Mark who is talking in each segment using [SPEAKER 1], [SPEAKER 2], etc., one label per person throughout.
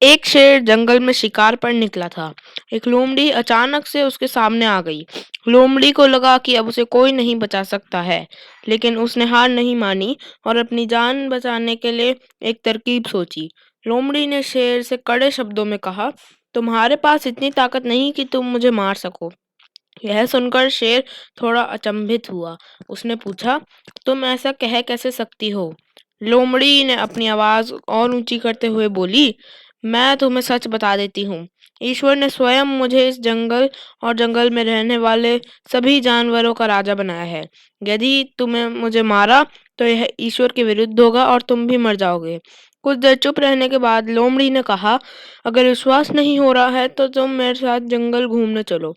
[SPEAKER 1] एक शेर जंगल में शिकार पर निकला था। एक लोमड़ी अचानक से उसके सामने आ गई। लोमड़ी को लगा कि अब उसे कोई नहीं बचा सकता है, लेकिन उसने हार नहीं मानी और अपनी जान बचाने के लिए एक तरकीब सोची। लोमड़ी ने शेर से कड़े शब्दों में कहा, तुम्हारे पास इतनी ताकत नहीं कि तुम मुझे मार सको। यह सुनकर शेर थोड़ा अचंभित हुआ। उसने पूछा, तुम ऐसा कह कैसे सकती हो? लोमड़ी ने अपनी आवाज और ऊंची करते हुए बोली, मैं तुम्हें सच बता देती हूँ। ईश्वर ने स्वयं मुझे इस जंगल और जंगल में रहने वाले सभी जानवरों का राजा बनाया है। यदि तुमने मुझे मारा तो यह ईश्वर के विरुद्ध होगा और तुम भी मर जाओगे। कुछ देर चुप रहने के बाद लोमड़ी ने कहा, अगर विश्वास नहीं हो रहा है तो तुम मेरे साथ जंगल घूमने चलो।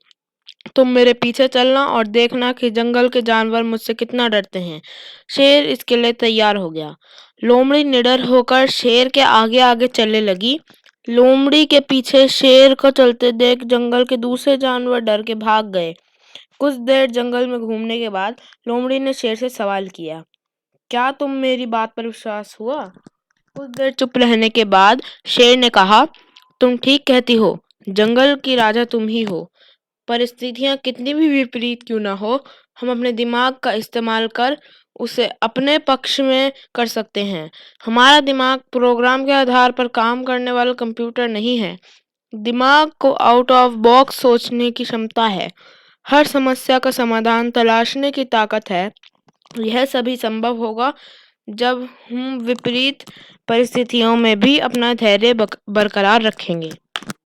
[SPEAKER 1] तुम मेरे पीछे चलना और देखना कि जंगल के जानवर मुझसे कितना डरते हैं। शेर इसके लिए तैयार हो गया। लोमड़ी निडर होकर शेर के आगे आगे चलने लगी। लोमड़ी के पीछे शेर को चलते देख जंगल के दूसरे जानवर डर के भाग गए। कुछ देर जंगल में घूमने के बाद लोमड़ी ने शेर से सवाल किया, क्या तुम मेरी बात पर विश्वास हुआ? कुछ देर चुप रहने के बाद शेर ने कहा, तुम ठीक कहती हो। जंगल की राजा तुम ही हो। परिस्थितियाँ कितनी भी विपरीत क्यों ना हो, हम अपने दिमाग का इस्तेमाल कर उसे अपने पक्ष में कर सकते हैं। हमारा दिमाग प्रोग्राम के आधार पर काम करने वाला कंप्यूटर नहीं है। दिमाग को आउट ऑफ बॉक्स सोचने की क्षमता है। हर समस्या का समाधान तलाशने की ताकत है। यह सभी संभव होगा जब हम विपरीत परिस्थितियों में भी अपना धैर्य बरकरार रखेंगे।